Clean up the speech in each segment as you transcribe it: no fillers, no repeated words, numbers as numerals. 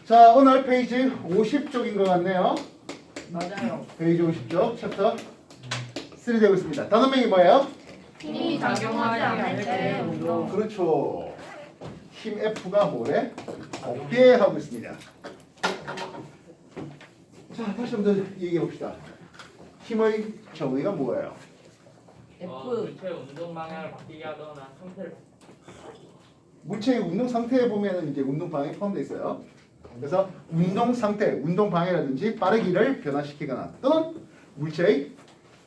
자, 오늘 페이지 50쪽인 것 같네요. 맞아요. 페이지 50쪽 챕터 3 되고 있습니다. 단원명이 뭐예요? 힘이 작용하지 않을 때 운동. 그렇죠. 힘 F가 뭐래? 없게 하고 있습니다. 자, 다시 한번 얘기해 봅시다. 힘의 정의가 뭐예요? F. 물체의 운동 방향을 바뀌게 하거나 상태를 물체의 운동 상태에 보면 이제 운동 방향이 포함되어 있어요. 그래서 운동 상태, 운동 방향이라든지 빠르기를 변화시키거나 또는 물체의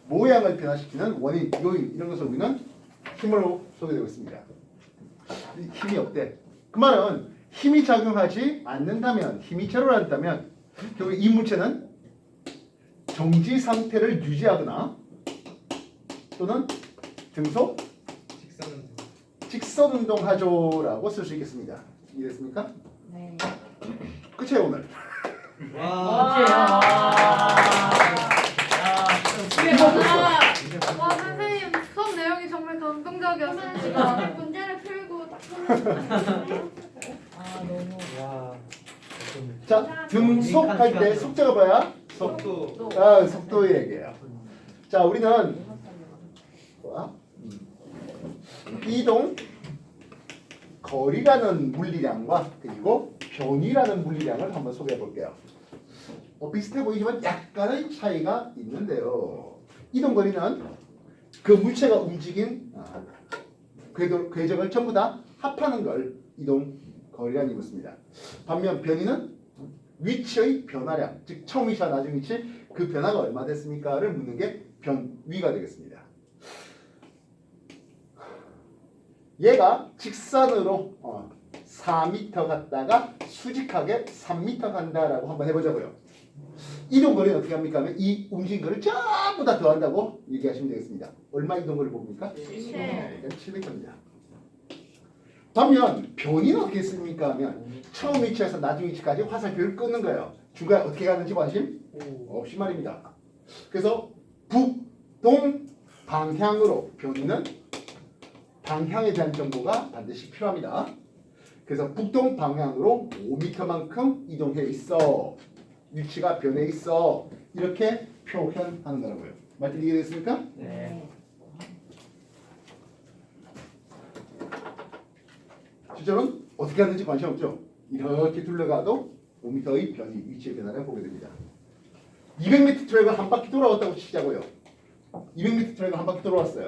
모양을 변화시키는 원인, 요인 이런 것을 우리는 힘으로 소개되고 있습니다. 힘이 없대. 그 말은 힘이 작용하지 않는다면, 힘이 제로란다면 결국 이 물체는 정지 상태를 유지하거나 또는 등속 직선은 직선 운동하죠라고 쓸 수 있겠습니다. 이해됐습니까? 네. 끝이에요 오늘. 와 선생님 수업 내용이 정말 감동적이었습니다. 문제를 풀고 딱 아 너무. 자, 등속할 때 속자가 뭐야? 속도 속도 얘기예요. 자, 우리는 뭐야? 이동 거리라는 물리량과 그리고 변이라는 물리량을 한번 소개해 볼게요. 비슷해 보이지만 약간의 차이가 있는데요. 이동 거리는 그 물체가 움직인 궤적을 전부 다 합하는 걸 이동 거리라는 이렇습니다. 반면 변이는 위치의 변화량, 즉 처음 위치와 나중 위치 그 변화가 얼마 됐습니까를 묻는 게 변위가 되겠습니다. 얘가 직선으로 4m 갔다가 수직하게 3m 간다라고 한번 해보자고요. 이동거리는 어떻게 합니까? 하면 이 움직인 거를 전부 다 더한다고 얘기하시면 되겠습니다. 얼마 이동거리를 봅니까? 7m입니다. 반면 변이는 어떻게 했습니까? 하면 처음 위치에서 나중 위치까지 화살표를 끊는 거예요. 중간에 어떻게 가는지 관심 없이 말입니다. 그래서 북동 방향으로 변이는 방향에 대한 정보가 반드시 필요합니다. 그래서 북동 방향으로 5m만큼 이동해 있어. 위치가 변해 있어. 이렇게 표현하는 거라고요. 말씀 이해됐습니까? 네. 실제로는 어떻게 하는지 관심 없죠. 이렇게 둘러가도 5m의 변이, 위치의 변화를 보게 됩니다. 200m 트랙을 한 바퀴 돌아왔다고 치자고요. 200m 트랙을 한 바퀴 돌아왔어요.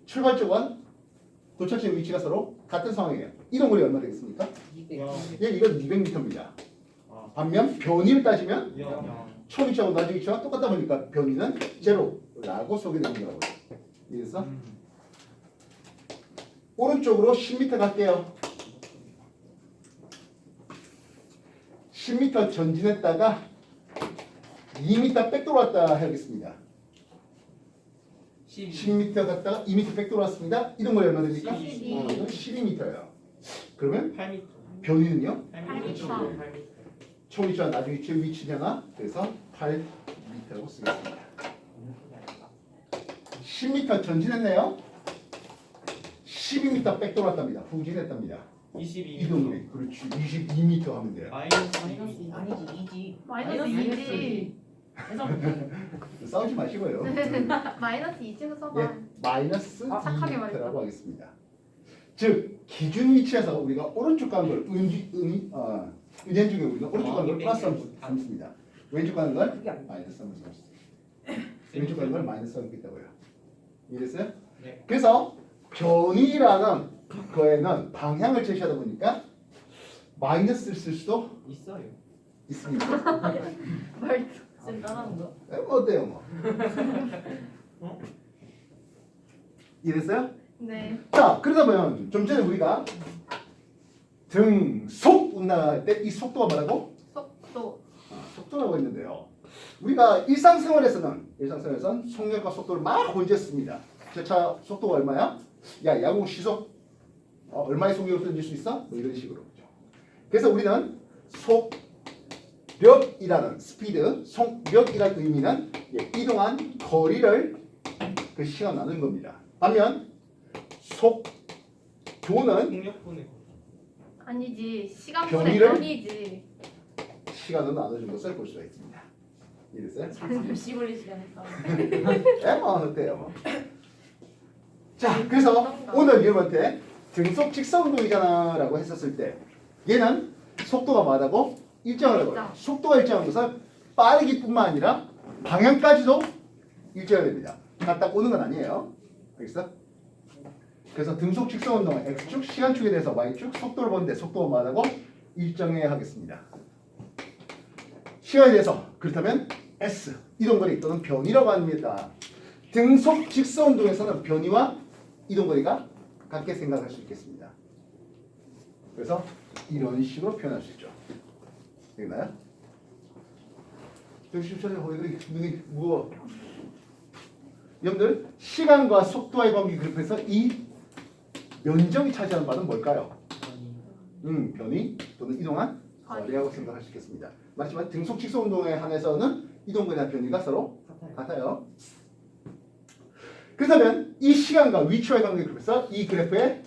출발 쪽은 도착지의 위치가 서로 같은 상황이에요. 이동거리 얼마 되겠습니까? 200. 예, 이건 200m입니다. 반면 변이를 따지면 영. 처음 위치하고 나중 위치와 똑같다 보니까 변이는 제로라고 소개되는 거라고요. 이래서 오른쪽으로 10m 갈게요. 10m 전진했다가 2m 백 돌아왔다 해야겠습니다. 10m 갔다가 2m 백 돌아왔습니다. 이동거리 얼마 됩니까? 12. 12m예요. 그러면 8m. 변이는요? 8m. 처음 위치와 나중 위치의 위치 변화. 그래서 8m라고 쓰겠습니다. 10m 전진했네요. 12m 백 돌았답니다. 후진했답니다. 22m. 이동거리. 그렇지. 22m 하면 돼요. 마이너스 마이너스 아니지 2지. 마이너스 2지. 싸우지 마시고요. 마이너스 2지 써봐. 예, 마이너스 착하게 2m라고 말했다. 하겠습니다. 즉 기준 위치에서 우리가 오른쪽 가는 걸 은연중에 우리가 오른쪽 가는 걸 플러스 하면 삼습니다. 왼쪽 가는 걸 마이너스 하면 삼습니다. 왼쪽 가는 걸 마이너스 하면 있다고요. 이해됐어요? 네. 그래서 변이라는 거에는 방향을 제시하다 보니까 마이너스를 쓸 수도 있어요. 있습니다. 말도. 쌤 따라하는 거. 뭐 어때요 뭐. 이해됐어요? 네. 자, 그러다 보면 좀 전에 우리가 등속 운동할 때 이 속도가 뭐라고? 속도. 속도라고 했는데요. 우리가 일상생활에서는 속력과 속도를 막 혼재했습니다. 차 속도가 얼마야? 야, 야구 시속 얼마의 속력으로 던질 수 있어? 뭐 이런 식으로. 그래서 우리는 속력이라는 스피드, 속력이라는 의미는 이동한 거리를 그 시간 나눈 겁니다. 반면 속도는 속력분의 아니지. 시간분의 변이를? 변이지. 시간은 어느 정도 썰볼 수가 있습니다. 이랬어요? 잠시 걸릴 시간 했다. 뭐 어때요? 뭐. 자, 그래서 오늘 여러분한테 등속 직선운동이잖아 라고 했었을 때 얘는 속도가 뭐하다고? 일정하다고. 일정. 속도가 일정한 것은 빠르기뿐만 아니라 방향까지도 일정해야 됩니다. 딱 오는 건 아니에요. 알겠어? 그래서 등속 직선운동은 X축 시간축에 대해서 Y축 속도를 보는데 속도가 뭐하다고? 일정해야 하겠습니다. 시간에 대해서 그렇다면 S 이동거리 또는 변이라고 합니다. 등속 직선운동에서는 변이와 이동거리가 같게 생각할 수 있겠습니다. 그래서 이런 식으로 표현할 수 있죠. 되나요? 정신 차려 거기 눈이 무거워. 여러분들 시간과 속도와의 관계 그룹에서 이 면적이 차지하는 바는 뭘까요? 변이 또는 이동한 거리라고 생각할 수 있겠습니다. 맞지만 등속 직선 운동에 한해서는 이동거리나 변이가 서로 같아요. 그렇다면 이 시간과 위치와의 관계 그룹에서 이 그래프의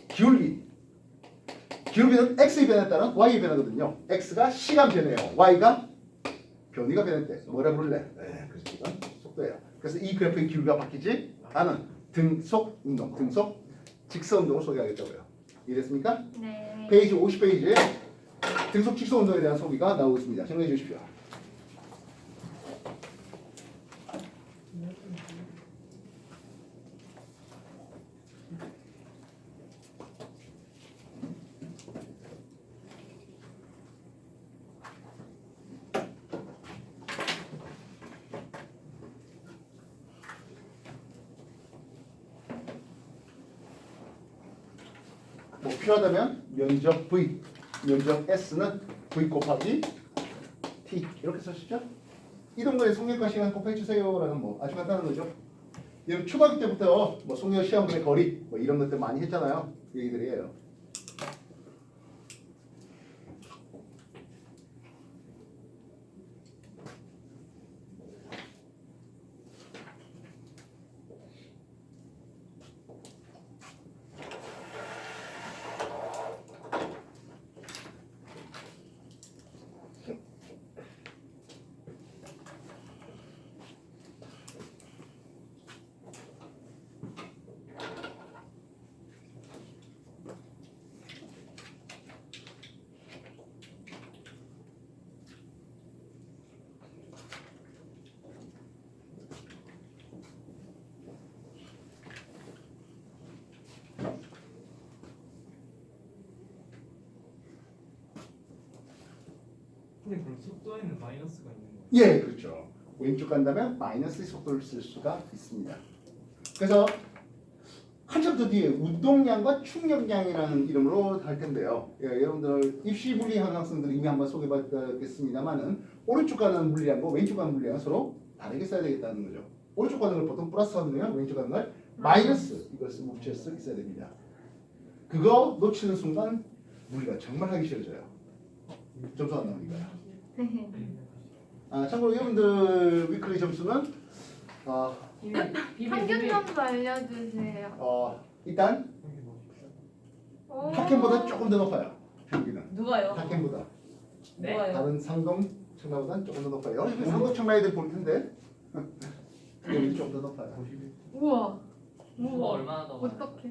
기울기는 x의 변화에 따른 y의 변화거든요. x가 시간 변해요. y가 변이가 변할 때 뭐라 부를래? 네, 그렇죠. 이건 속도예요. 그래서 이 그래프의 기울기가 바뀌지 않은 등속 운동, 등속 직선 운동을 소개하겠다고요. 이해됐습니까? 네. 페이지 50페이지에 등속 직선 운동에 대한 소개가 나오고 있습니다. 정리해 주십시오. 뭐 필요하다면 면적 V, 면적 S는 V 곱하기 T 이렇게 쓰시죠? 이동거리 속력과 시간 곱해 주세요라는 뭐 아주 간단한 거죠. 여러분 초등학교 때부터 뭐 속력 시험분의 거리 뭐 이런 것들 많이 했잖아요. 그 얘기들이에요. 근데 그럼 속도에는 마이너스가 있는 거예요? 예, 그렇죠. 왼쪽 간다면 마이너스의 속도를 쓸 수가 있습니다. 그래서 한참 더 뒤에 운동량과 충격량이라는 이름으로 할 텐데요. 예, 여러분들 입시 물리학 학생들 이미 한번 소개받았겠습니다만은 오른쪽 가는 물리량과 왼쪽 가는 물리량은 서로 다르게 써야 되겠다는 거죠. 오른쪽 가는 걸 보통 플러스 하면 왼쪽 가는 걸 마이너스 이것을 뭉쳐서 있어야 됩니다. 그거 놓치는 순간 물리가 정말 하기 싫어져요. 점수 안 나오니까요. 참고로 여러분들 위클리 점수는 평균 점수 알려주세요. 일단 오. 학캠보다 조금 더 높아요. 평균은 누가요? 학캠보다 네? 누가요? 다른 상동 청라보다는 조금 더 높아요. 상동 청라애들 볼 텐데 여기 조금 더 높아요. 우와. 뭐 얼마나 더 많아요? 어떡해.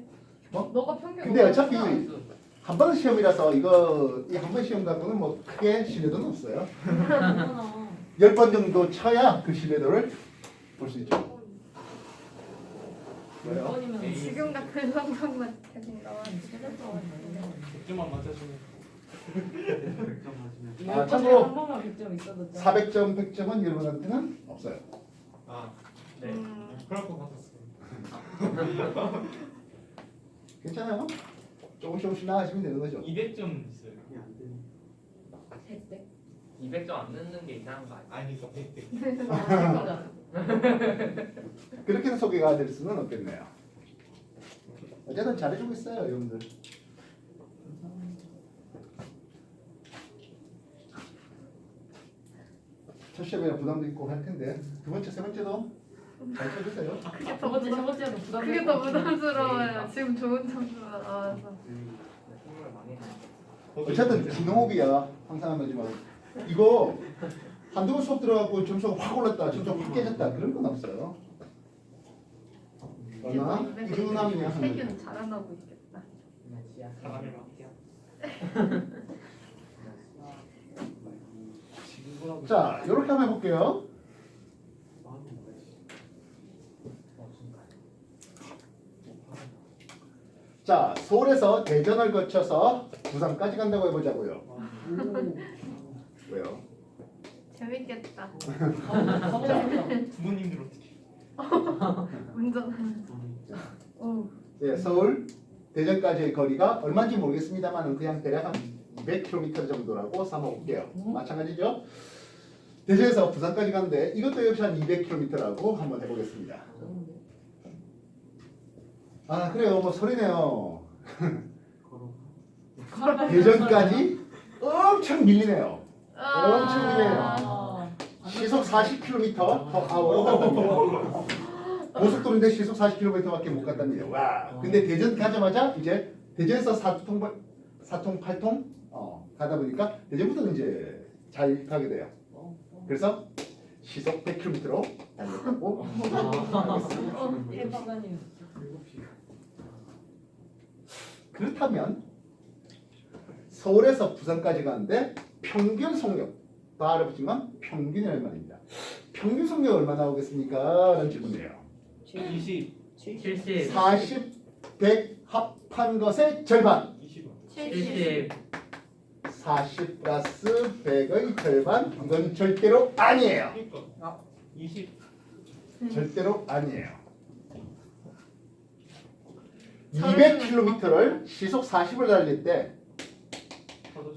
뭐? 너가 평균. 근데 어차피 마이너스. 한 번 시험이라서 이거 이 한 번 시험 갖고는 뭐 크게 신뢰도는 없어요. 10번 정도 쳐야 그 신뢰도를 볼 수 있죠. 왜요? 번이면 지금 같은 상황만 계속 나와. 100점만 맞춰주면 참고로 한 번만 100점 있어도 400점, 100점은 여러분한테는 없어요. 아, 네. 그럴 것 같았어요. 괜찮아요? 조금씩 나아지면 되는 거죠. 200점 있어요. 100대? 200점 안 넣는 게 이상한 거 아니야? 아니, 그러니까 100대. 거잖아. 그렇게는 소개가 될 수는 없겠네요. 어쨌든 잘해주고 있어요, 여러분들. 첫 시험이라 부담도 있고 할 텐데 두 번째, 세 번째도 잘 쳐주세요. 저번째도 부담. 그게 더 부담스러워요. 지금 좋은 점수가 나와서. 정말 망했네. 어쨌든 기농업이야. 항상 하지만 이거 한두 번 수업 들어가고 점수가 확 올랐다, 점수가 확 깨졌다 그런 건 없어요. 얼마나 유능함이냐 하는 세균 자라나고 있겠다. 사람을 맡겨. 자, 이렇게 한번 해볼게요. 자, 서울에서 대전을 거쳐서 부산까지 간다고 해보자고요. 왜요? 재밌겠다. 부모님들 어떻게? 운전하면서. 오. 예, 서울 대전까지의 거리가 얼마인지 모르겠습니다만 그냥 대략 한 200km 정도라고 삼아볼게요. 마찬가지죠. 대전에서 부산까지 가는데 이것도 역시 한 200km라고 한번 해보겠습니다. 아 그래요, 뭐 소리네요. 대전까지 엄청 밀리네요. 엄청 밀려요. 시속 40km/h. 고속도로인데 시속 40km밖에 못 갔답니다. 와. 근데 대전 가자마자 이제 대전에서 사통 8통 가다 보니까 대전부터 이제 잘 가게 돼요. 그래서 시속 100km로 달려가고 그렇다면 서울에서 부산까지 가는데 평균 속력 다 알아보지만 평균이 얼마입니다. 평균 속력 얼마 나오겠습니까? 라는 질문이에요. 20, 70 40, 100 합한 것의 절반. 20원. 70 40 플러스 100의 절반. 이건 절대로 아니에요. 그러니까 20. 절대로 아니에요. 200km를 시속 40을 달릴 때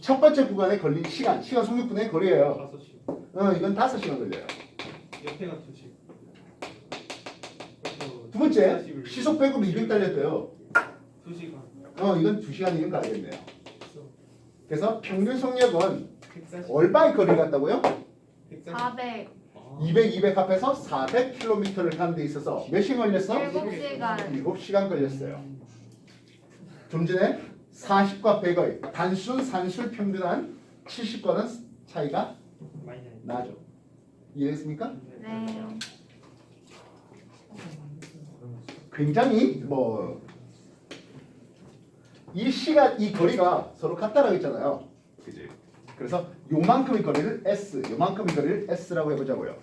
첫 번째 구간에 걸린 시간 속력분의 거리예요. 5시. 이건 5시간 걸려요. 옆에가 2시. 두 번째 시속 100으로 200 달렸대요. 2시간. 이건 2시간이면 가겠네요. 그래서 그래서 평균 속력은 140. 얼마의 거리를 갔다고요? 140. 400. 200, 200 합해서 400km를 가는 데 있어서 몇 시간 걸렸어? 7시간. 7시간 걸렸어요. 좀 전에 40과 100의 단순 산술 평균한 70과는 차이가 많이 나죠. 이해됐습니까? 네. 굉장히 이 시간 이 거리가 서로 같다라고 했잖아요. 그지? 그래서 요만큼의 거리를 S, 요만큼의 거리를 S라고 해보자고요.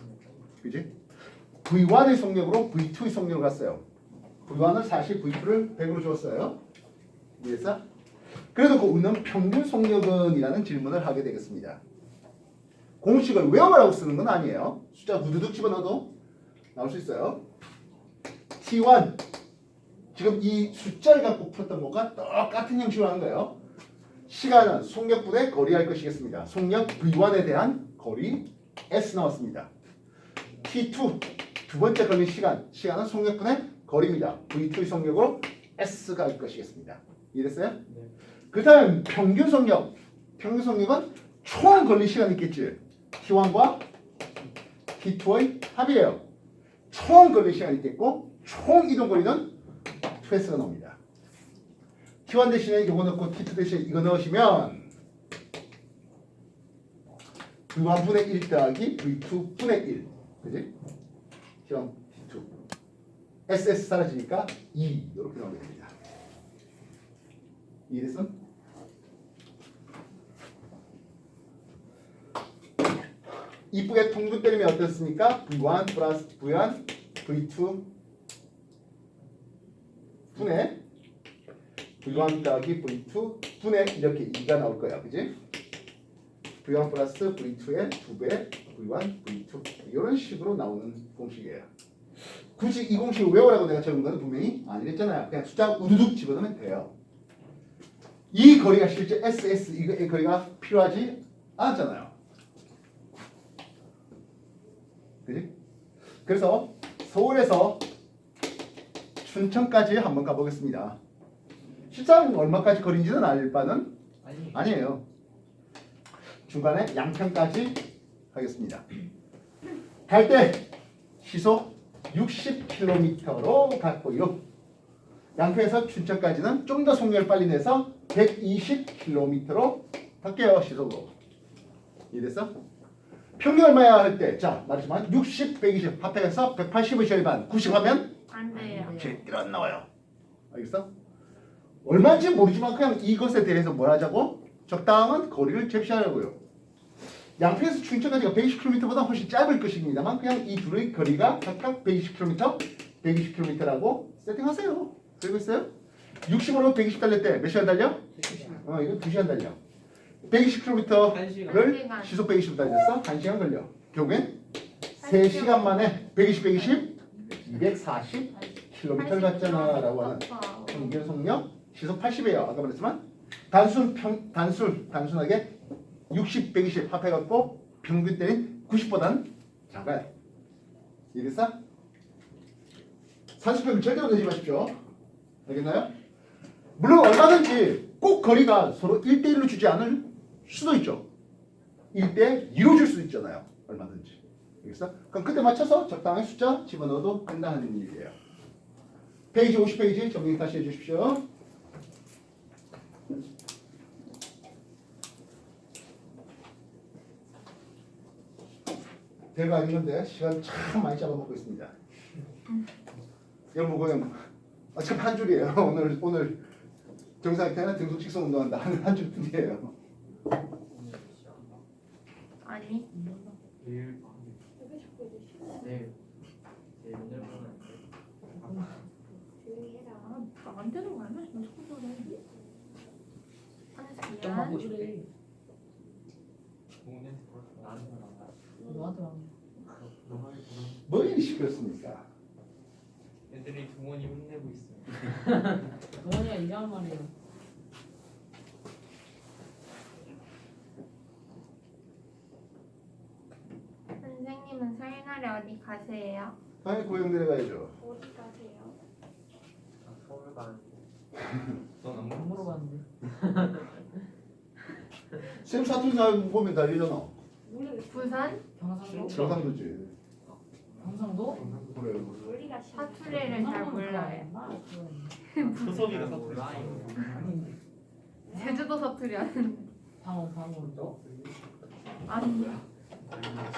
그지? V1의 속력으로 V2의 속력을 갔어요. V1을 40, V2를 100으로 줬어요. 이해했어? 그래도 그 웃는 평균 속력은 이라는 질문을 하게 되겠습니다. 공식을 외워라고 쓰는 건 아니에요. 숫자 우두둑 집어넣어도 나올 수 있어요. T1 지금 이 숫자를 갖고 풀었던 것과 똑같은 형식으로 하는 거예요. 시간은 속력분의 거리 할 것이겠습니다. 속력 V1에 대한 거리 S 나왔습니다. T2 두 번째 걸린 시간은 속력분의 거리입니다. V2의 속력으로 S가 할 것이겠습니다. 이해됐어요? 네. 그 다음 평균 속력은 총 걸린 시간이 있겠지. T1과 T2의 합이에요. 총 걸린 시간이 있겠고 총 이동 거리는 2S가 나옵니다. T1 대신에 이거 넣고 T2 대신에 이거 넣으시면 V1분의 1 더하기 V2분의 1 그지? T1, T2 SS 사라지니까 2 이렇게 나오게 됩니다. 이해됐어? 이쁘게 통분 때리면 어떻습니까? V1 플러스 V1 V2 분의 V1 더하기 V2 분의 이렇게 2가 나올 거야. 그지? V1 플러스 V2의 2배 V1 V2 이런 식으로 나오는 공식이에요. 굳이 이 공식을 외우라고 내가 적은 건 분명히 아니랬잖아요. 그냥 숫자 우두둑 집어넣으면 돼요. 이 거리가 실제 SS 이 거리가 필요하지 않았잖아요. 그지? 그래서 서울에서 춘천까지 한번 가보겠습니다. 실상 얼마까지 거리인지는 알 바는 아니에요. 중간에 양평까지 가겠습니다. 갈 때 시속 60km로 갔고요. 양평에서 춘천까지는 좀 더 속력을 빨리 내서 120km로 바뀌어요. 시속으로. 이해됐어? 평균 얼마야 할 때? 자, 말했지만 60, 120 합해서 180의 절반 90 하면 안 돼요. 절대로 안 나와요. 알겠어? 얼마인지 모르지만 그냥 이것에 대해서 뭘 하자고? 적당한 거리를 제시하려고요. 양평에서 춘천까지가 120km보다 훨씬 짧을 것입니다만 그냥 이 둘의 거리가 각각 120km, 120km라고 세팅하세요. 그리고 있어요? 60으로 120 달릴 때 몇 시간 달려? 이거 2시간 달려. 120km를 1시간. 시속 120 달렸어? 1시간 걸려. 결국엔 3시간 만에 120, 240km를 갔잖아 라고 하는 평균 속력 시속 80이에요. 아까 말했지만 단순하게 60, 120 합해갖고 평균 때는 90보단 작아요. 이해됐어? 산수평균 절대로 내지 마십시오. 알겠나요? 물론 얼마든지 꼭 거리가 서로 1대1로 주지 않을 수도 있죠. 1대2로 줄 수 있잖아요. 얼마든지. 알겠어? 그럼 그때 맞춰서 적당한 숫자 집어넣어도 된다는 얘기예요. 페이지 50페이지 정리 다시 해주십시오. 별거 아닌 건데 시간 참 많이 잡아먹고 있습니다. 여러분 그냥 어차피 한 줄이에요. 오늘 정상태는 등속 직선 운동한다. 한 줄 뿐이에요. 아니. 내일 왜 자꾸 이제 쉬워? 네. 네, 오늘 보면 안 돼. 조용히 해라. 안 되는 거 아니야? 나 자꾸 저래. 좀 하고 싶대. 동훈이한테 물어봐. 나한테 물어봐. 너한테 와. 너한테 물어봐. 뭐 이리 시끄럽습니까? 애들이 동훈이 혼내고 있어요. 동원이가 이상한 말이에요. 선생님은 설날에 어디 가세요? 당연히 고향 내려가야죠. 어디 가세요? 서울 가는 넌안 안 물어봤어? 물어봤는데. 쌤 사투리 잘 보면 달리잖아. 모르겠어. 부산? 경상도? 경상도지. 경상도? 그래. 우리가 싫어. 사투리를 잘 몰라요. 소섭이가 몰라요. 아닌데. 제주도 사투리 아는데. 방언도? 아니. 제주도 방언.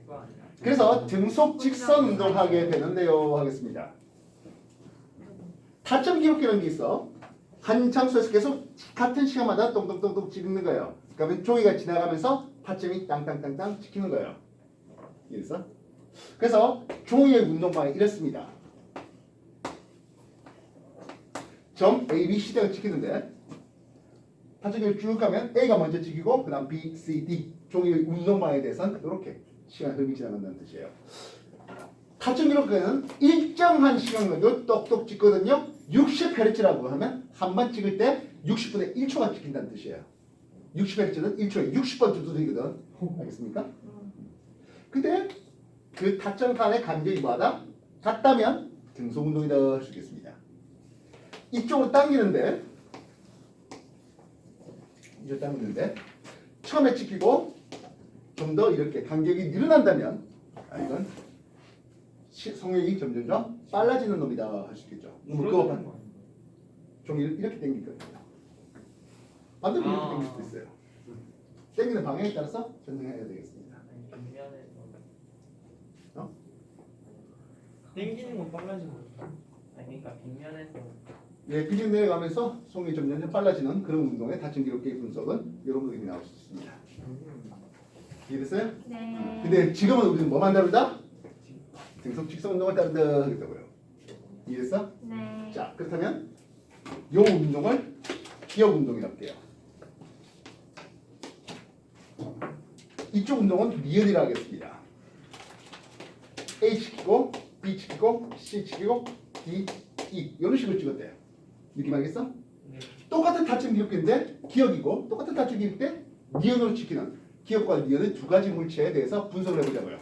그거 아니야. 그래서 등속 직선 운동하게 되는데요 하겠습니다. 타점 기록기라는 게 있어. 한 장소에서 계속 같은 시간마다 똥똥똥똥 찍는 거예요. 그러면 종이가 지나가면서 타점이 땅땅땅땅 찍히는 거예요. 이해했어? 그래서 종이의 운동방이 이렇습니다. 점 A, B, C 대가 찍히는데 타점을 쭉 가면 A가 먼저 찍히고 그 다음 B, C, D 종이의 운동방에 대해서는 이렇게 시간 흐름이 지나간다는 뜻이에요. 타점 기록에는 일정한 시간을 똑똑 찍거든요. 60Hz라고 하면 한 번 찍을 때 60분의 1초가 찍힌다는 뜻이에요. 60Hz는 1초에 60번 두드리거든. 알겠습니까? 근데 그 타점 간의 간격이 뭐하다? 같다면 등속 운동이다 할 수 있겠습니다. 이쪽으로 당기는데 이쪽으로 당기는데 처음에 찍히고 좀 더 이렇게 간격이 늘어난다면 이건 속력이 점점점 빨라지는 놈이다 할 수 있겠죠. 그거 종이를 이렇게 당길 거예요. 반대로 이렇게 당길 수도 있어요. 당기는 방향에 따라서 전등해야 되겠습니다. 뒷면에서 땡기는 건 빨라지는 거죠. 아니 그러니까 뒷면에서 예, 비중 내려가면서 속력이 점점 빨라지는 그런 운동의 다층 기록계 분석은 이런 그림이 나올 수 있습니다. 이해됐어요? 네. 근데 지금은 우리는 뭐만 다루다? 등속 직선 운동을 다룬다 하겠다고요. 이해됐어? 네. 자, 그렇다면 요 운동을 기억 운동이라고 해요. 이쪽 운동은 리얼이라 하겠습니다. A 치키고 B 치키고 C 치키고 D, E 이런 식으로 찍었대요. 느낌 알겠어? 네. 똑같은 타점 기억인데 기억이고 똑같은 타점 기억 때 니은으로 찍히는 기억과 니은의 두 가지 물체에 대해서 분석을 해보자고요.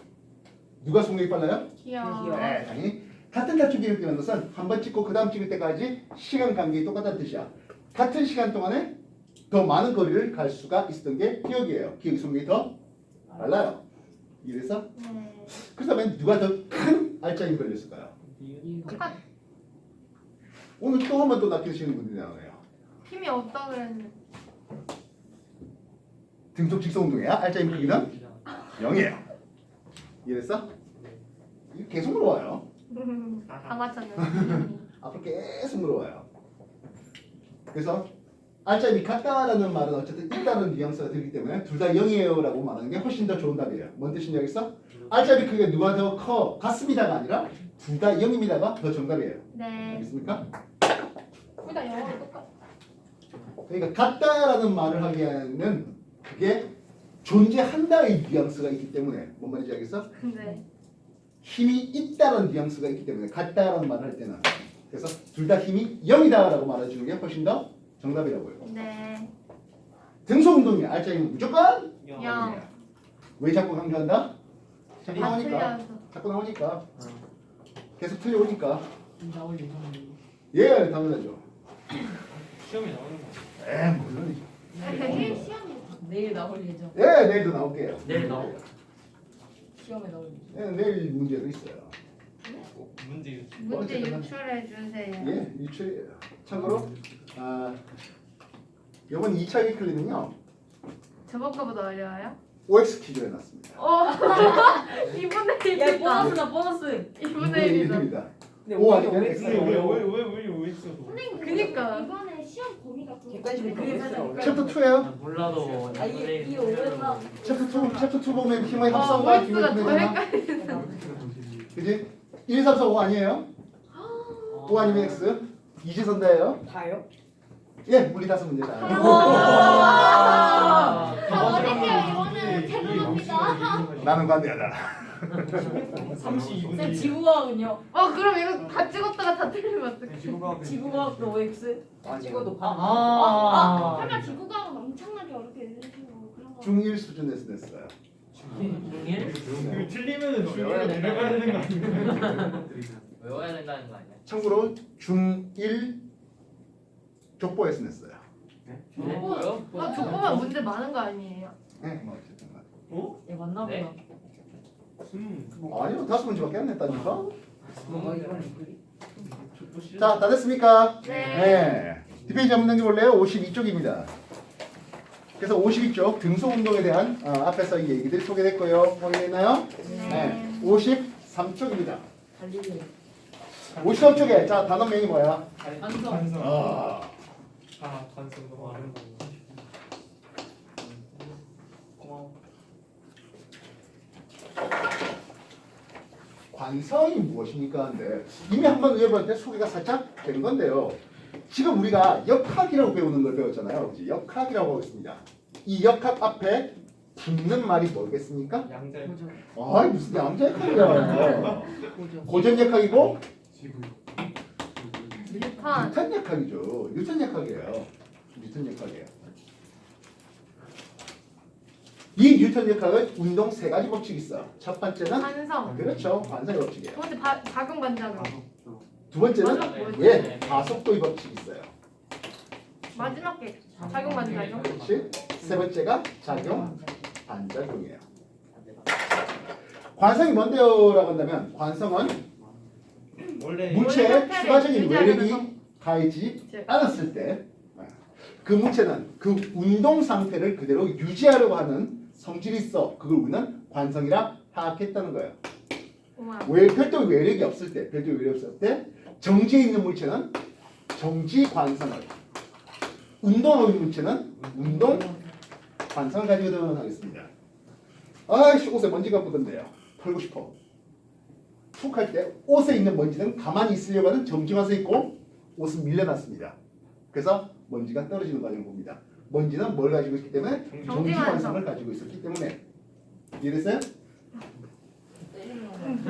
누가 속력이 빨라요? 귀여워. 네, 당연히 같은 타점 기억이라는 것은 한 번 찍고 그 다음 찍을 때까지 시간 간격이 똑같다는 뜻이야. 같은 시간 동안에 더 많은 거리를 갈 수가 있었던 게 기억이에요. 기억이 속력이 더 빨라요. 이래서 네. 그렇다면 누가 더 큰 알짜기 걸렸을까요? 똑같. 오늘 또 한 번 또 낚이시는 분들이 나오네요. 힘이 없다 그랬는데. 등속 직선 운동이야. 알짜임 크기는 0이에요. 이해됐어? 이거 계속 물어와요. 다 맞췄네. 앞으로 계속 물어와요. 그래서 알짜임이 같다라는 말은 어쨌든 있다는 뉘앙스가 들기 때문에 둘 다 0이에요 라고 말하는 게 훨씬 더 좋은 답이에요. 뭔 뜻인지 알겠어? 알짜임 크기가 누가 더 커? 같습니다가 아니라 둘 다 0입니다가 더 정답이에요. 네. 알겠습니까? 둘다 영어로 똑같아. 그러니까 같다라는 말을 하기에는 그게 존재한다의 뉘앙스가 있기 때문에 뭔 말인지 알겠어? 네. 힘이 있다는 뉘앙스가 있기 때문에 같다라는 말을 할 때는 그래서 둘 다 힘이 0이다라고 말해주는 게 훨씬 더 정답이라고요. 네. 등속 운동이 알짜임은 무조건 영. 왜 자꾸 강조한다? 자꾸 다 나오니까. 틀려서. 자꾸 나오니까. 계속 틀려오니까. 나올 예정이. 예, 당연하죠. 시험에 나오는 거. 물론이죠. 내일 시험이 내일 나올 예정. 예, 내일도 나올게요. 내일 나오. 시험에 나올 예정. 예, 내일 문제도 있어요. 문제 유출. 문제 유출해 주세요. 예, 유출이에요. 참고로 이번 2차 위클리는요. 저번 거보다 어려워요? OX 퀴즈를 해놨습니다. 2분의 1이다. 야 보너스다 보너스. 2분의 1이다. 1입니다. 근데 5 아니면 우리 X. 근데 왜 OX가 더? 선생님 그니까. 이번에 시험 범위가 객관식으로 그게 살짝 챕터 2예요. 몰라도 아, 이 오해나. 챕터 2 보면 힘의 아, 합성과 힘의 OX가 더 분해나 헷갈리네. 그지? 1, 3, 4, 5 아니에요? 5 아니면 X. 이지선다예요. 다요? 예, 물리 다섯 문제잖아요. 아. 어떡해요 이거는 죄송합니다. 나는 관대하다. 32분의 쌤 지구과학은요? 그럼 이거 다 찍었다가 다 틀리면 어떡해? 지구과학도 OX? 찍어도 반. 설마 지구과학은 엄청나게 어렵게 내주시고 그런 거. 중1 수준에서 냈어요. 중일? 이거 틀리면은 외워야 중요한 내려가야 되는 거 아니야? 외워야 된다는 거 아니야? 참고로 중1 족보에서 냈어요. 뭐요? 족보만 문제 많은 거 아니에요? 네, 뭐 어쨌든 간에. 어? 얘 맞나 보다. 네. 아니요, 5문제밖에 안 냈다니까. 족보 실. 자, 다 됐습니까? 네. 뒷페이지 한번 넘겨볼래요? 52쪽입니다. 그래서 52쪽 등속 운동에 대한 앞에서 이 얘기들이 소개됐고요. 확인했나요? 네. 53쪽입니다. 달리기. 53쪽에 자 단어명이 뭐야? 완성. 관성. 아, 관성 너무 아름다워. 고마워. 관성이 무엇입니까? 근데 이미 한번 여러분한테 소개가 살짝 된 건데요. 지금 우리가 역학이라고 배우는 걸 배웠잖아요. 그치? 역학이라고 하고 있습니다. 이 역학 앞에 붙는 말이 뭐겠습니까? 양자. 보죠. 아, 무슨 양자역학이야. 보죠. 고전역학이고 뉴턴. 뉴턴역학이죠. 뉴턴역학이에요. 뉴턴역학이에요. 이 뉴턴역학은 운동 세 가지 법칙이 있어. 첫 번째는 반성. 그렇죠. 반사의 법칙이에요. 두 번째 작용 반작용. 두 번째는 뭐지? 예, 가속도의 법칙이 있어요. 마지막 게 작용 반작용. 그렇지. 세 번째가 작용 반작용이에요. 관성이 뭔데요? 라고 한다면 관성은 원래 물체에 원래 상태를 추가적인 유지하려는 외력이 가해지 않았을 때 그 물체는 그 운동 상태를 그대로 유지하려고 하는 성질이 있어. 그걸 우리는 관성이라 파악했다는 거예요. 우와. 왜 별도의 외력이 없을 때, 별도의 외력이 없을 때 정지에 있는 물체는 정지 관성을, 운동하고 있는 물체는 운동 관성을 가지거든 하겠습니다. 아이씨 옷에 먼지가 묻었네요. 털고 싶어. 툭 할 때 옷에 있는 먼지는 가만히 있으려고 하는 정지관성이 있고 옷은 밀려났습니다. 그래서 먼지가 떨어지는 과정을 봅니다. 먼지는 뭘 가지고 있기 때문에 정지관성을 가지고 있었기 때문에 이해됐어요?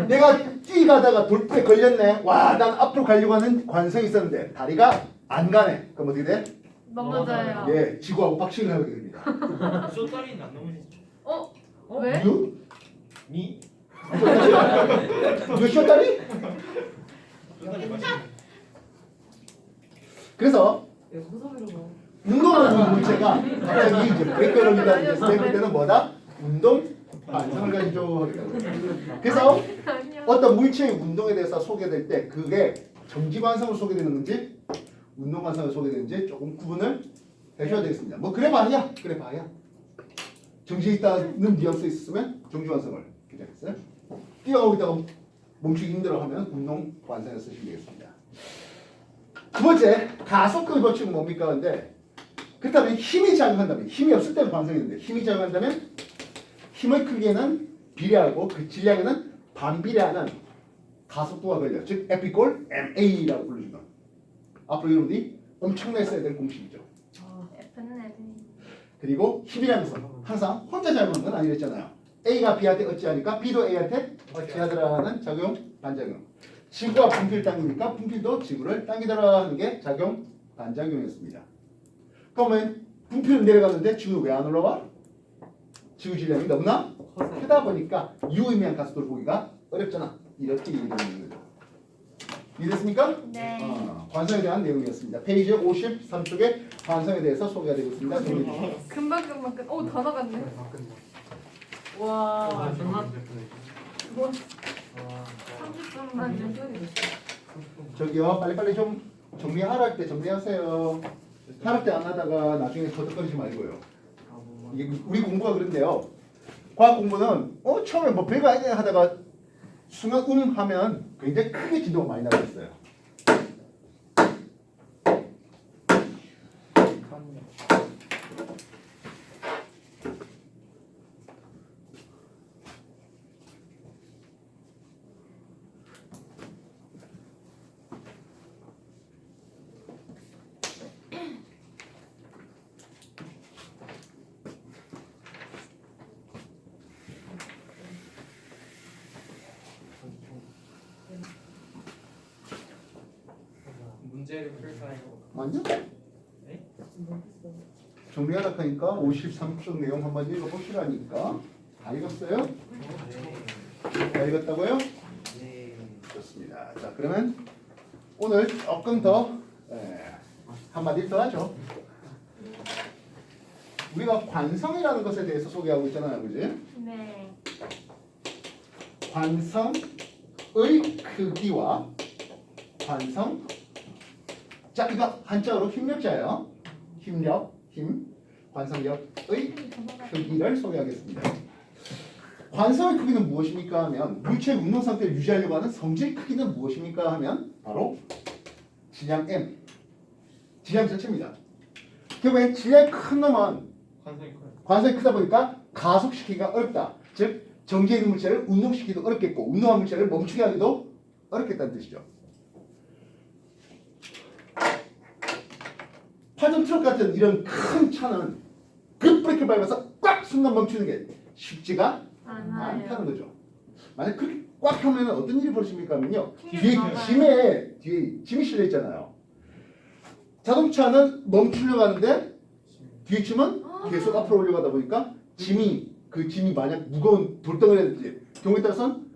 내가 뛰가다가 돌에 걸렸네. 와, 난 앞으로 가려고 하는 관성이 있었는데 다리가 안 가네. 그럼 어떻게 돼? 넘어져요. 예, 지구하고 박식을 하게 됩니다. 쇼다리는 안 넘어지죠. 왜? 유? 니? 몇 쇼다리? 쇼다리 맛있네. 그래서 왜 호섭이로 뭐. 운동하는 물체가 갑자기 이제 브레이크를 올린다는 했을 때 그때는 뭐다? 운동 반성을 가지죠. 그래서 아니야. 어떤 물체의 운동에 대해서 소개될 때 그게 정지 관성으로 소개되는 건지 운동 관성으로 소개되는지 조금 구분을 해줘야 되겠습니다. 뭐 그래 봐야 정지에 있다는 뉘앙스 있으면 정지 관성을 기대했어요. 뛰어가고 있다가 멈추기 힘들어하면 운동 관성을 쓰시면 되겠습니다. 두 번째 가속극의 법칙은 뭡니까? 근데 그렇다면 힘이 작용한다면 힘이 없을 때는 관성이 있는데 힘이 작용한다면 힘의 크기에는 비례하고 그 질량에는 반비례하는 가속도가 걸려. 즉 F 이꼴 MA라고 불러주는 앞으로 여러분들이 엄청나게 써야 될 공식이죠. F는 애들이. 그리고 힘이라는 것은 항상 혼자 작용하는 건 아니랬잖아요. A가 B한테 어찌하니까 B도 A한테 어찌하더라는 작용, 반작용. 지구가 분필 당기니까 분필도 지구를 당기더라 하는 게 작용, 반작용이었습니다. 그러면 분필은 내려가는데 지구는 왜 안 올라와? 지구 질량이 너무나 크다 보니까 유의미한 가속도를 보기가 어렵잖아. 이렇게 얘기되는 거죠. 이해됐습니까? 네. 관성에 대한 내용이었습니다. 페이지 53쪽에 관성에 대해서 소개가 되고 있습니다. 정리해 주시죠. 금방 끝. 오, 다 나갔네. 와. 뭐, 와. 30분만. 저기요, 빨리빨리 좀 정리하라 할 때 정리하세요. 할 때 안 하다가 나중에 거듭거리지 말고요. 이게 우리 공부가 그런데요. 과학 공부는 처음에 뭐 별거 아니냐 하다가 순간 하면 굉장히 크게 진도가 많이 나가 있어요. 문제를 풀까요? 맞냐? 네? 정리하라 하니까 53쪽 내용 한번 읽어보시라니까. 다 읽었어요? 다 읽었다고요? 네. 좋습니다. 자, 그러면 오늘 조금 더 한마디 더 하죠. 우리가 관성이라는 것에 대해서 소개하고 있잖아요. 그지? 네. 관성의 크기와 관성. 자, 이거 한자어로 힘력자예요. 힘력, 힘, 관성력의 크기를 소개하겠습니다. 관성의 크기는 무엇입니까 하면 물체의 운동 상태를 유지하려고 하는 성질 크기는 무엇입니까 하면 바로 질량 M, 질량 자체입니다. 결국엔 질량이 큰 놈은 관성이 커요. 관성이 크다 보니까 가속시키기가 어렵다. 즉 정지해 있는 물체를 운동시키기도 어렵겠고 운동한 물체를 멈추게 하기도 어렵겠다는 뜻이죠. 파전 트럭 같은 이런 큰 차는 그 브레이크를 밟아서 꽉 순간 멈추는 게 쉽지가 않다는 거죠. 만약 그렇게 꽉 하면 어떤 일이 벌어집니까 하면요. 뒤에 짐이 실려 있잖아요. 자동차는 멈추려고 하는데 뒤에 짐은 계속 앞으로 올려가다 보니까 그 짐이 만약 무거운 돌덩어리라든지 경우에 따라서는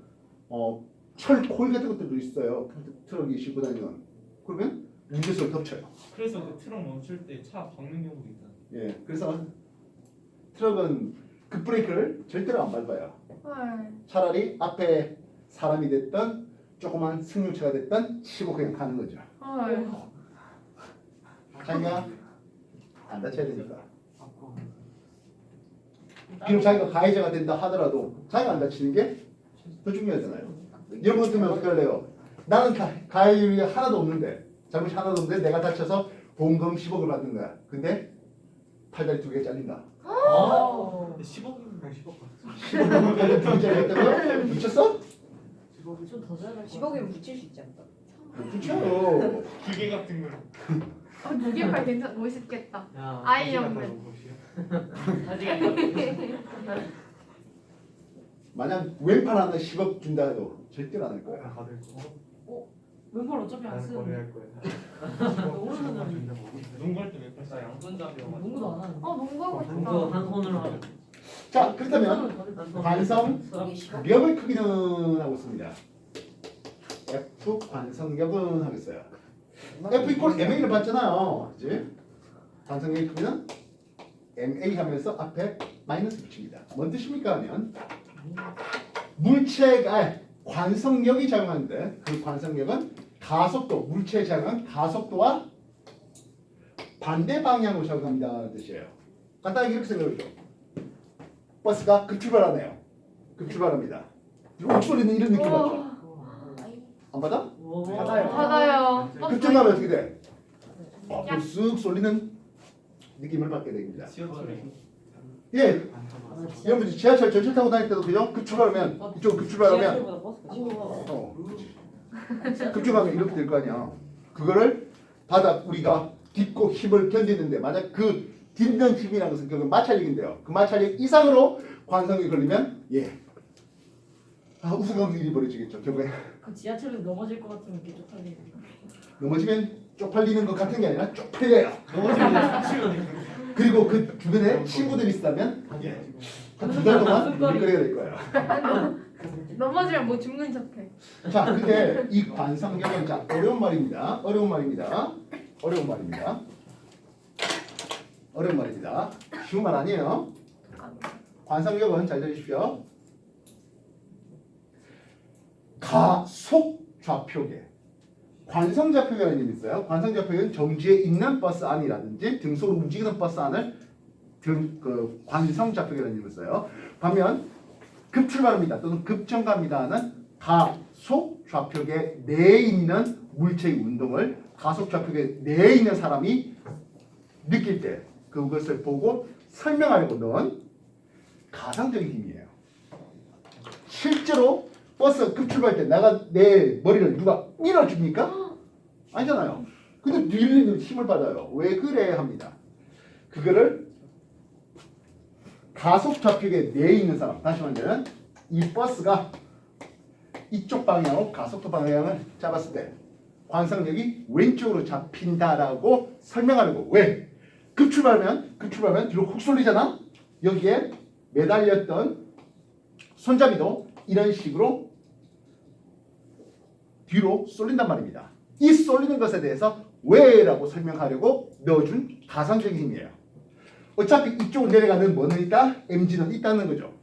철 코일 같은 것들도 있어요. 트럭이 싣고 다니는. 그러면 운전석을 덮쳐요. 그래서 그 트럭 멈출 때 차 박는 경우도 있다. 예, 그래서 트럭은 급브레이크를 절대로 안 밟아요. 헐. 차라리 앞에 사람이 됐든 조그만 승용차가 됐든 치고 그냥 가는 거죠. 헐. 자기가 안 다쳐야 되니까. 비록 자기가 가해자가 된다 하더라도 자기가 안 다치는 게 더 중요하잖아요. 여러분 같으면 어떻게 할래요? 나는 가해율이 하나도 없는데 잘못이 하나도 없는데 내가 다쳐서 보험금 10억을 받는 거야. 근데 팔다리 2개 잘린다. 근데 10억이면 10억 같아. 10억을 팔다리 2개 잘렸다고요? 미쳤어? 좀더 잘할 10억이면 붙일 수 있지 않을까? 미쳐요. 기계 같은 거. 무게팔 괜찮 멋있겠다. 야. 아이언맨. 만약 왼팔 하나 10억 준다 해도 절대로 안 할 거야. 다들 왼팔 어차피 안 나는 쓰는데. 거래할 거야. 모르는 사람이. 농구할 때몇 발? 나 양손잡이여가지고. 농구도 안 하는데. 농구하고 농구 싶다. 한 손으로 하는. 자, 그렇다면 관성 여기 10억? 력의 크기는 하고 있습니다. F 관성력은 하겠어요. F 이꼴 MA를 봤잖아요. 그치? 관성력의 크기는 MA 하면서 앞에 마이너스 붙입니다. 뭔 뜻입니까 하면 관성력이 작용하는데 그 관성력은 가속도, 물체의 작용은 가속도와 반대 방향으로 작용합니다 뜻이에요. 간단하게 이렇게 생각해보죠. 버스가 급출발하네요. 급출발합니다. 목소리는 이런 느낌 맞죠? 안 받아? 받아요. 받아요. 급증하면 어떻게 돼? 쓱 쏠리는 느낌을 받게 됩니다. 예, 여러분 지하철 전철 타고 다닐 때도 그죠? 급출발하면 이쪽 급출발하면 급증하면 이렇게 될 거 아니야. 그거를 받아 우리가 딛고 힘을 견디는데 만약 그 딛는 힘이라는 것은 결국 마찰력인데요. 그 마찰력 이상으로 관성이 걸리면 우스꽝 일이 벌어지겠죠. 결국에 그 지하철에서 넘어질 것 같으면 이렇게 쪽팔리는 거. 넘어지면 쪽팔리는 것 같은 게 아니라 쪽팔려요. 넘어지면 치료니까. 그리고 그 주변에 친구들이 있다면 한 2달 동안 놀거리가 될 거예요. 넘어지면 뭐 죽는 척해. 자, 근데 이 관상력은 자 어려운 말입니다. 어려운 말입니다. 쉬운 말 아니에요. 관상력은 잘 들으십시오. 가속 좌표계. 관성 좌표계라는 이름이 있어요. 관성 좌표계는 정지에 있는 버스 안이라든지 등속으로 움직이는 버스 안을 관성 좌표계라는 이름을 써요. 반면 급출발합니다 또는 급정가입니다는 가속 좌표계 내에 있는 물체의 운동을 가속 좌표계 내에 있는 사람이 느낄 때 그것을 보고 설명하려고 넣은 가상적인 힘이에요. 실제로 버스 급출발 때 내 머리를 누가 밀어줍니까? 아니잖아요. 근데 밀리는 힘을 받아요. 왜 그래 합니다. 그거를 가속 좌표계 내에 있는 사람, 다시 말하면 이 버스가 이쪽 방향으로 가속도 방향을 잡았을 때 관성력이 왼쪽으로 잡힌다라고 설명하려고. 왜? 급출발하면 뒤로 훅 쏠리잖아. 여기에 매달렸던 손잡이도 이런 식으로 뒤로 쏠린단 말입니다. 이 쏠리는 것에 대해서 왜라고 설명하려고 넣어준 가상적인 힘이에요. 어차피 이쪽으로 내려가는 뭐는 있다? mg는 있다는 거죠.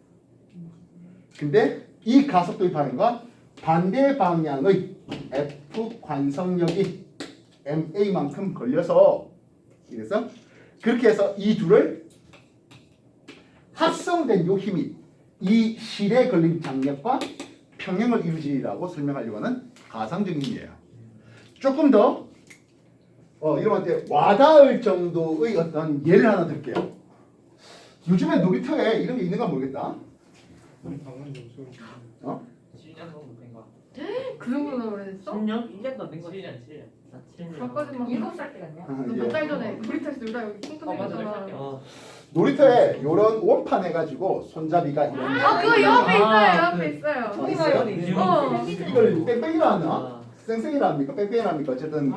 근데 이 가속도의 방향과 반대 방향의 F 관성력이 ma만큼 걸려서 그래서 그렇게 해서 이 둘을 합성된 요 힘이 이 실에 걸린 장력과 평형을 이루지라고 설명하려고 하는 가상적인 힘이에요. 조금 더 여러분한테 와닿을 정도의 어떤 예를 하나 드릴게요. 요즘에 놀이터에 이런 게 있는가 모르겠다. 우리 방금 좀 소리. 7년 정도 된 거. 그 정도나 오래됐어? 10년? 1년도 안 된 거. 7년. 그것까지만 7살 때 같냐? 몇 달 전에 놀이터에서 놀다 여기 뚱뚱해졌잖아. 놀이터에 요런 원판 해가지고 손잡이가 이런 그거 요 앞에 있어요. 요 앞에 있어요. 있어요? 이걸 뺑뺑이라 하나? 쌩쌩이라 합니까? 뺑뺑이라 합니까? 어쨌든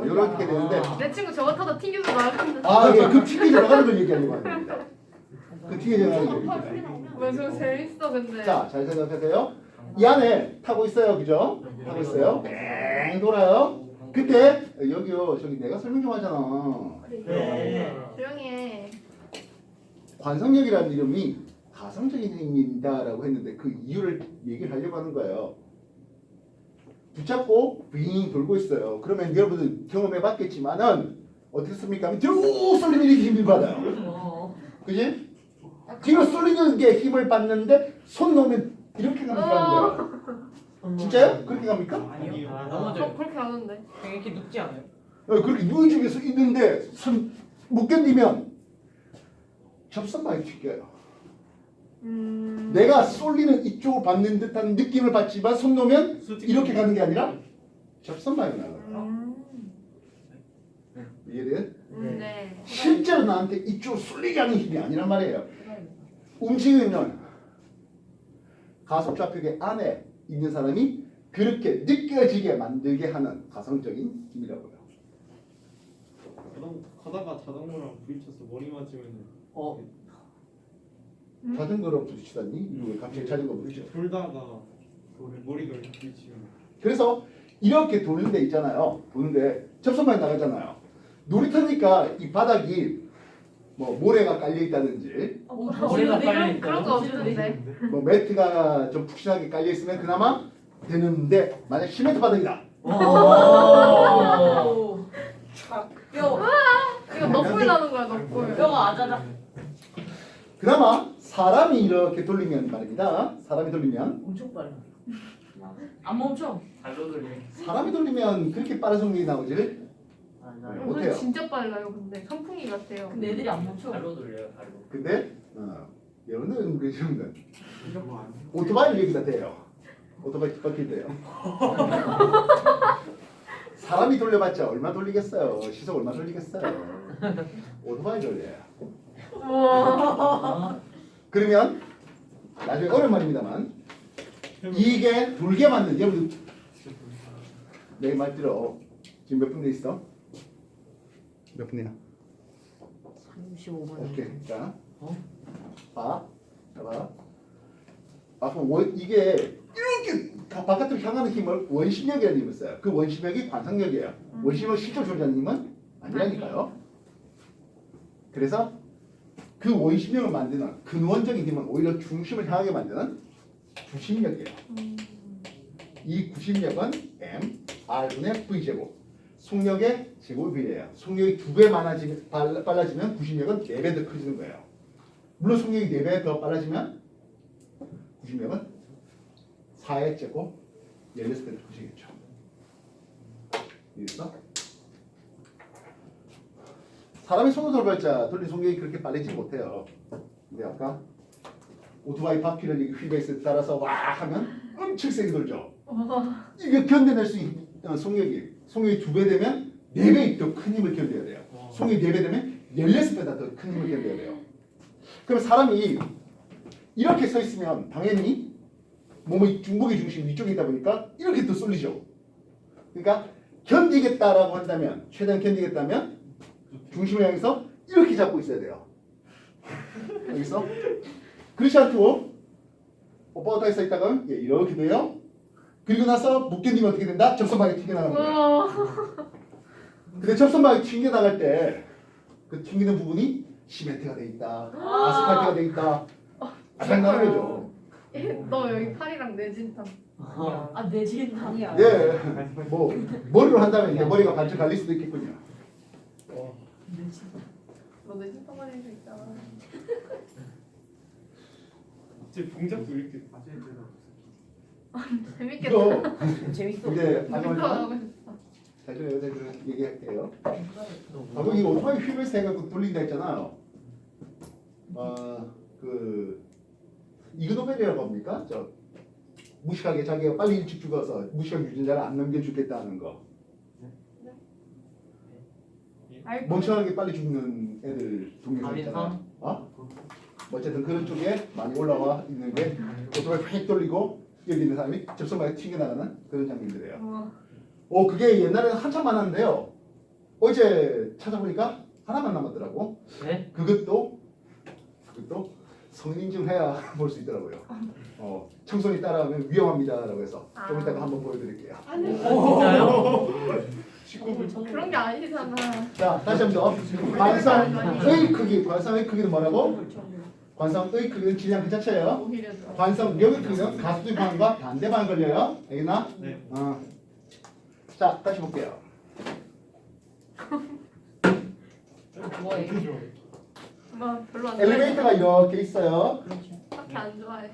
요렇게 되는데 내 친구 저거 타다 튕겨서 나갔는데. 그 튀기져 나가는 걸 얘기하려고 합니다. 그 튀기져 나가는 걸 얘기합니다. 왜 저거 재밌어 근데. 자, 잘 생각하세요. 이 안에 타고 있어요, 그죠? 타고 있어요. 뺑 돌아요. 그때 여기요, 저기 내가 설명 좀 하잖아. 조용히 해. 관성력이라는 이름이 가상적인 힘이다라고 했는데 그 이유를 얘기를 하려고 하는 거예요. 붙잡고 빙 돌고 있어요. 그러면 여러분들 경험해봤겠지만은 어떻게 씁니까? 쭉 쏠리는 게 힘을 받아요. 그지? 뒤로 쏠리는 게 힘을 받는데 손 놓으면 이렇게 가는 거예요. 진짜요? 그렇게 갑니까? 아니요. 그렇게 안 하는데. 이렇게 눕지 않아요? 그렇게 누워 중에서 있는데 손 못 견디면 접선방에 튀겨요. 내가 쏠리는 이쪽을 받는 듯한 느낌을 받지만 손 놓으면 이렇게 가는 게 아니라 접선방에 나가요. 이해돼요? 네. 실제로 나한테 이쪽으로 쏠리게 하는 힘이 아니란 말이에요. 움직이면 가속 좌표계 안에 있는 사람이 그렇게 느껴지게 만들게 하는 가상적인 힘이라고요. 가다가 자전거랑 부딪혀서 머리 맞으면 자전거로 부딪히다니? 이거 왜 갑자기 자전거 부딪혀? 돌다가 머리가 이렇게 부딪히면 그래서 이렇게 도는 데 있잖아요. 도는데 접선방에 나가잖아요. 놀이터니까 이 바닥이 뭐 모래가 깔려 있다든지 그런 거 없는데. 뭐 매트가 좀 푹신하게 깔려 있으면 그나마 되는데 만약 시멘트 바닥이다. 오. 뼈. 이거 너꿀 나는 거야 너꿀. 뼈가 아자자. 그나마 사람이 이렇게 돌리면 말입니다. 사람이 돌리면 엄청 빨라. 안 멈춰. 발로 돌려. 사람이 돌리면 그렇게 빠른 속력이 나오지? 맞아요. 못해요. 진짜 빨라요 근데 선풍기 같아요. 근데 애들이 안 멈춰. 발로 돌려요. 발로. 근데 여러분들 우리 지금은 이런 거 아니야? 오토바이 얘기가 돼요. 오토바이 뒷바퀴 돼요. 사람이 돌려봤자 얼마 돌리겠어요. 시속 얼마 돌리겠어요. 오토바이 돌려요. 우와. 그러면 나중에 어려운 말입니다만 이게 돌게 만든 여러분 내 말 들어. 지금 몇 분 돼 있어? 몇 분이야? 35분. 오케이. 자, 어? 봐. 그럼 이게 이렇게 바깥으로 향하는 힘을 원심력이라는 힘을 써요. 그 원심력이 관상력이에요. 원심력 실제 존재하는 힘은 아니라니까요. 그래서 그 원심력을 만드는 근원적인 힘은 오히려 중심을 향하게 만드는 구심력이에요. 이 구심력은 M, R분의 V제곱. 속력의 제곱에 비례해요. 속력이 2배 빨라지면 구심력은 4배 더 커지는 거예요. 물론 속력이 4배 더 빨라지면 구심력은 4의 제곱 16배 더 커지겠죠. 이해했어? 사람이 손을 돌발자 돌린 속력이 그렇게 빨리지 못해요. 근데 아까 오토바이 바퀴를 휠베이스에 따라서 와 하면 엄청 세게 돌죠. 이게 견뎌낼 수 있는 속력이 2배 되면 4배 더 큰 힘을 견뎌야 돼요. 속력이 4배 되면 16배다 더 큰 힘을 견뎌야 돼요. 그럼 사람이 이렇게 서 있으면 당연히 몸의 중복의 중심 위쪽에 있다 보니까 이렇게 또 쏠리죠. 그러니까 견디겠다라고 한다면 최대한 견디겠다면 중심을 향해서 이렇게 잡고 있어야 돼요. 알겠어? 그렇지 않고 오빠가 서 있다가 이렇게 돼요. 그리고 나서 못 견디면 어떻게 된다? 접선방에 튕겨나가는 거야. 우와. 근데 접선방에 튕겨나갈 때 그 튕기는 부분이 시멘트가 돼 있다. 아스팔트가 돼 있다. 아장나는 거죠. 너 여기 팔이랑 내진탕. 아 내진 아니야. 예. 뭐 머리로 한다면 이제 머리가 반쯤 갈릴 수도 있겠군요. 너 내진탕 하는 수 있잖아. 제 동작도 이렇게 재밌겠다. 이거 재밌어. 이제 하고 잠깐만요. 싶다. 잘 얘기할게요. 방금 이 오토바이 휠베이스 해갖고 돌린다 했잖아요. 그 이그노벨이라고 합니까? 저 무식하게 자기가 빨리 일찍 죽어서 무식한 유전자를 안 넘겨주겠다는 거. 멍청하게 빨리 죽는 애들 종류가 있잖아요. 어쨌든 그런 쪽에 많이 올라와 있는 게 오토바이 휙 돌리고 여기 있는 사람이 접선방에 튕겨나가는 그런 장면들이에요. 우와. 그게 옛날에는 한참 많았는데요. 어제 찾아보니까 하나만 남았더라고. 네? 그것도 성인 좀 해야 볼 수 있더라고요. 청소년이 따라하면 위험합니다라고 해서 좀 이따가 한번 보여드릴게요. 진짜요? 그런 게 아니잖아. 자, 다시 한번 더. 관성의 크기. 관성의 크기는 뭐라고? 관성의 크기는 질량 그 자체예요. 오히려 더. 관성력의 크기는 가속도의 방향과 반대 방향 걸려요. 알겠나? 네. 자, 다시 볼게요. 좋아해. 뭐 별로 안 좋아해. 엘리베이터가 이렇게 있어요. 딱히 안 좋아해.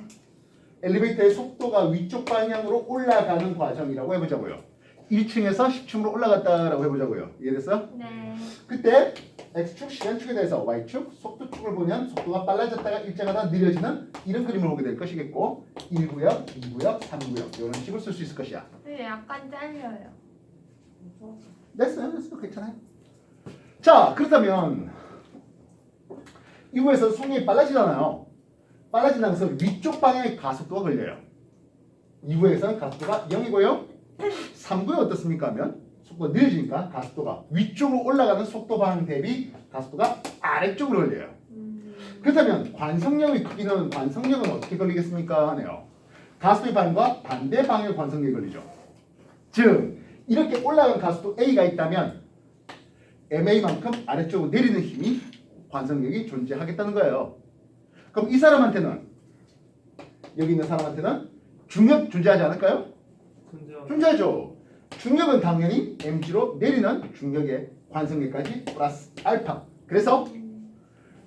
엘리베이터의 속도가 위쪽 방향으로 올라가는 과정이라고 해보자고요. 1층에서 10층으로 올라갔다라고 해보자고요. 이해됐어? 네. 그때 X축 시간축에 대해서 Y축 속도축을 보면 속도가 빨라졌다가 일정하다 느려지는 이런 그림을 보게 될 것이겠고 1구역, 2구역, 3구역 이런 식으로 쓸 수 있을 것이야. 근데 약간 잘려요. 됐어요. 괜찮아요. 자, 그렇다면 2부에서 속력이 빨라지잖아요. 빨라지면서 위쪽 방향의 가속도가 걸려요. 2부에서는 가속도가 0이고요. 3부에 어떻습니까 하면 속도가 느려지니까 가속도가 위쪽으로 올라가는 속도 방향 대비 가속도가 아래쪽으로 걸려요. 그렇다면 관성력의 크기는 관성력은 어떻게 걸리겠습니까 하네요. 가속도의 방향과 반대 방향의 관성력이 걸리죠. 즉 이렇게 올라간 가속도 A가 있다면 MA만큼 아래쪽으로 내리는 힘이 관성력이 존재하겠다는 거예요. 그럼 이 사람한테는 여기 있는 사람한테는 중력 존재하지 않을까요? 존재하죠. 중력은 당연히 mg로 내리는 중력의 관성력까지 플러스 알파. 그래서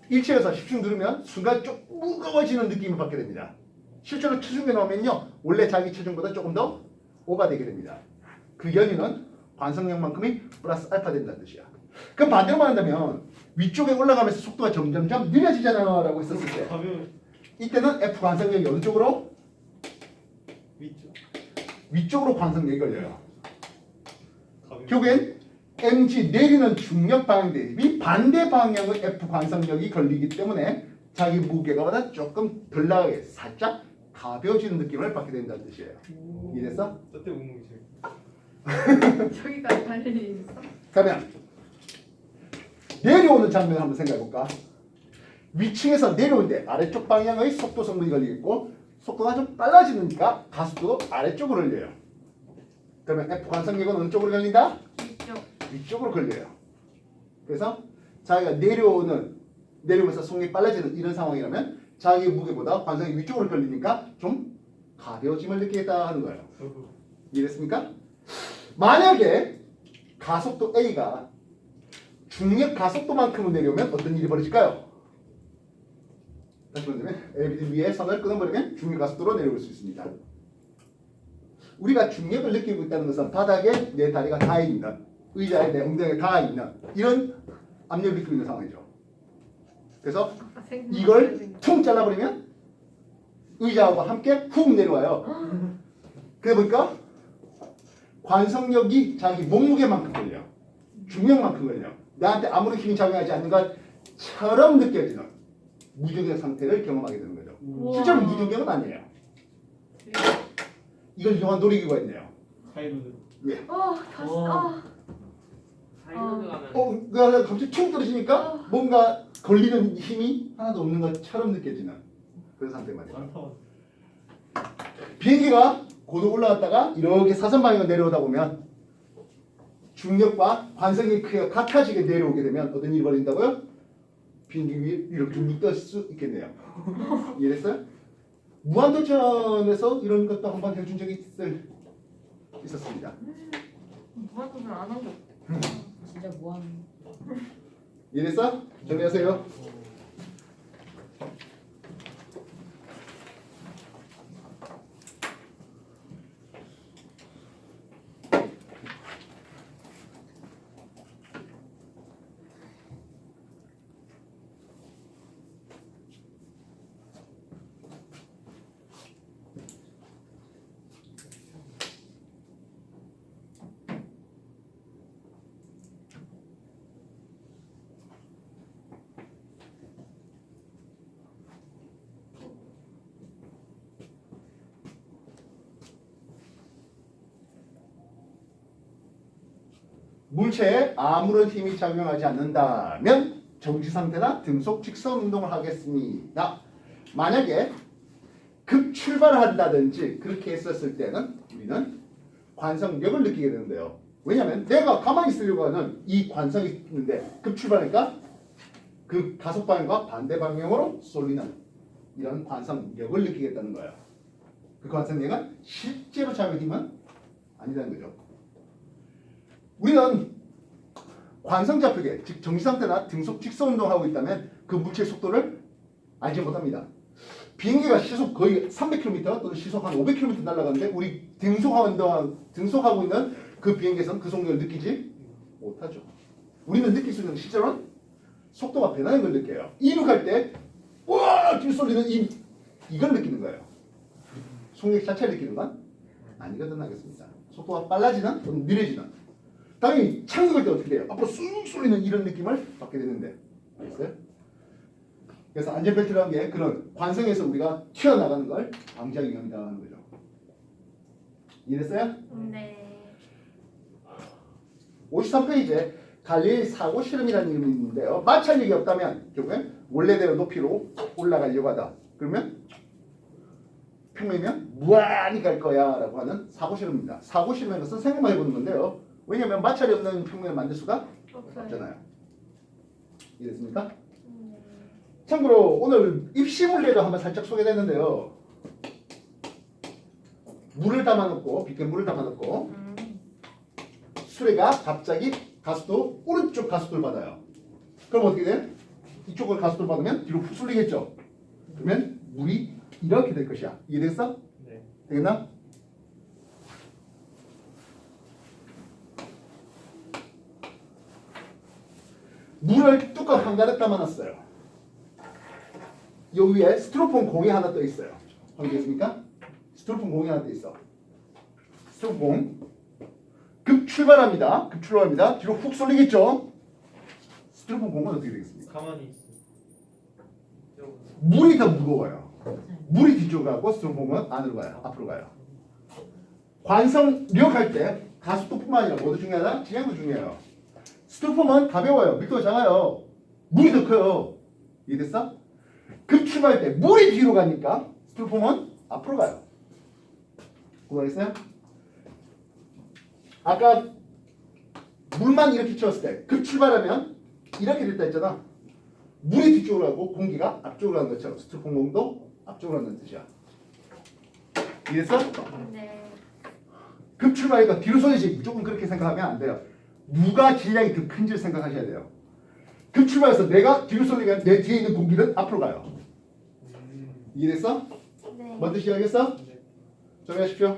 일체에서 10중 누르면 순간 좀 무거워지는 느낌을 받게 됩니다. 실제로 체중에 나오면요 원래 자기 체중보다 조금 더 오버되게 됩니다. 그 연유는 관성력만큼이 플러스 알파 된다는 뜻이야. 그럼 반대로 말한다면 위쪽에 올라가면서 속도가 점점점 느려지잖아 라고 했었을 때 가벼운 이때는 F 관성력이 어느 쪽으로? 위쪽. 위쪽으로 관성력이 걸려요. 가벼운. 결국엔 mg 내리는 중력 방향 대비 반대 방향의 F 관성력이 걸리기 때문에 자기 무게가보다 조금 덜 나가게 살짝 가벼워지는 느낌을 받게 된다는 뜻이에요. 이해됐어? 저때 몸무게 제일. 저기까지 갈 일이 있어? 그러면 내려오는 장면 한번 생각해볼까? 위층에서 내려오는데 아래쪽 방향의 속도 성분이 걸리겠고 속도가 좀 빨라지니까 가속도도 아래쪽으로 걸려요. 그러면 F 관성력은 어느 쪽으로 걸린다? 이쪽. 위쪽으로 걸려요. 그래서 자기가 내려오면서 속력이 빨라지는 이런 상황이라면 자기 무게보다 관성이 위쪽으로 걸리니까 좀 가벼워짐을 느끼겠다 하는 거예요. 이해됐습니까? 만약에 가속도 A가 중력 가속도만큼으로 내려오면 어떤 일이 벌어질까요? 다시 말하면 LBD 위에 선을 끊어버리면 중력 가속도로 내려올 수 있습니다. 우리가 중력을 느끼고 있다는 것은 바닥에 내 다리가 닿아 있는 의자에 내 엉덩이가 닿아 있는 이런 압력을 느끼고 있는 상황이죠. 그래서 이걸 퉁 잘라버리면 의자하고 함께 훅 내려와요. 그래 보니까 관성력이 자기 몸무게만큼 걸려. 중력만큼 걸려. 나한테 아무런 힘이 작용하지 않는 것처럼 느껴지는 무중력 상태를 경험하게 되는 거죠. 실제로 무중력은 아니에요. 이걸 이용한 놀이기구가 있네요. 사이로드. 예. 다시. 사이로드 가면 그러니까 갑자기 툭 떨어지니까 뭔가 걸리는 힘이 하나도 없는 것처럼 느껴지는 그런 상태 말이에요. 안 타워. 비행기가 고도 올라갔다가 이렇게 사선 방향으로 내려오다 보면 중력과 관성의 크기가 같아지게 내려오게 되면 어떤 일이 벌어진다고요? 비행기 위에 이렇게 묻을 수 있겠네요. 이해됐어요? 무한도전에서 이런 것도 한번 해준 적이 있었습니다. 무한도전 안 한 거. 진짜 뭐하는 이해됐어? 정리하세요. 물체에 아무런 힘이 작용하지 않는다면 정지 상태나 등속 직선 운동을 하겠습니다. 만약에 급 출발을 한다든지 그렇게 했었을 때는 우리는 관성력을 느끼게 되는데요. 왜냐하면 내가 가만히 있으려고 하는 이 관성이 있는데 급 출발하니까 그 가속 방향과 반대 방향으로 쏠리는 이런 관성력을 느끼겠다는 거예요. 그 관성력은 실제로 작용의 힘은 아니라는 거죠. 우리는 관성 좌표계, 즉 정지 상태나 등속 직선 운동하고 있다면 그 물체의 속도를 알지 못합니다. 비행기가 시속 거의 300km 또는 시속 한 500km 날아가는데 우리 등속하고 있는 그 비행기에서는 그 속력을 느끼지 못하죠. 우리는 느낄 수 있는 실제로는 속도가 변하는 걸 느껴요. 이륙할 때 우와! 뒤 쏠리는 이걸 느끼는 거예요. 속력 자체를 느끼는 건 아니거든 하겠습니다. 속도가 빨라지는 또는 느려지는 당연히 착륙할 때 어떻게 돼요? 앞으로 쑥 쏠리는 이런 느낌을 받게 되는데 알겠어요? 그래서 안전벨트라는 게 그런 관성에서 우리가 튀어나가는 걸 방지하기 위함이다 하는 거죠. 이해됐어요? 네. 53페이지에 갈릴 사고 실험이라는 이름이 있는데요. 마찰력이 없다면 결국엔 원래대로 높이로 올라가려고 하다. 그러면 평면이면 무한히 갈 거야 라고 하는 사고 실험입니다. 사고 실험인 것은 생각만 해보는 건데요. 왜냐하면 마찰이 없는 평면을 만들 수가 없잖아요. 이해됐습니까? 참고로 오늘 입시 물리도 한번 살짝 소개됐는데요. 물을 담아놓고 빗물 물을 담아놓고 수레가 갑자기 가속도 오른쪽 가속도를 받아요. 그럼 어떻게 돼? 이쪽을 가속도를 받으면 뒤로 훅 쏠리겠죠. 그러면 물이 이렇게 될 것이야. 이해됐어? 네. 되겠나? 물을 뚜껑 한가득 담아놨어요. 요 위에 스티로폼 공이 하나 떠 있어요. 보이겠습니까? 스티로폼 공이 하나 떠 있어. 스티로폼 공. 급 출발합니다. 급 출발합니다. 뒤로 훅 쏠리겠죠? 스티로폼 공은 어떻게 되겠습니까? 가만히 있어. 물이 더 무거워요. 물이 뒤쪽으로 가고 스티로폼 공은 안으로 가요. 앞으로 가요. 관성력 할 때 가속도뿐만 아니라 뭐도 중요하다? 질량도 중요해요. 스티로폼은 가벼워요. 밀도가 작아요. 물이 더 커요. 이해됐어? 급 출발할 때 물이 뒤로 가니까 스티로폼은 앞으로 가요. 고생했어요? 아까 물만 이렇게 채웠을 때 급 출발하면 이렇게 됐다 했잖아. 물이 뒤쪽으로 가고 공기가 앞쪽으로 가는 것처럼 스티로폼 공도 앞쪽으로 가는 뜻이야. 이해됐어? 네. 급 출발이니까 뒤로 쏠리지 무조건 그렇게 생각하면 안 돼요. 누가 질량이 더 큰지 생각하셔야 돼요. 급 출발해서 내가 뒤로 쏠리면 내 뒤에 있는 공기는 앞으로 가요. 이해됐어? 네. 뭔 뜻이 알겠어? 네. 정리하십시오.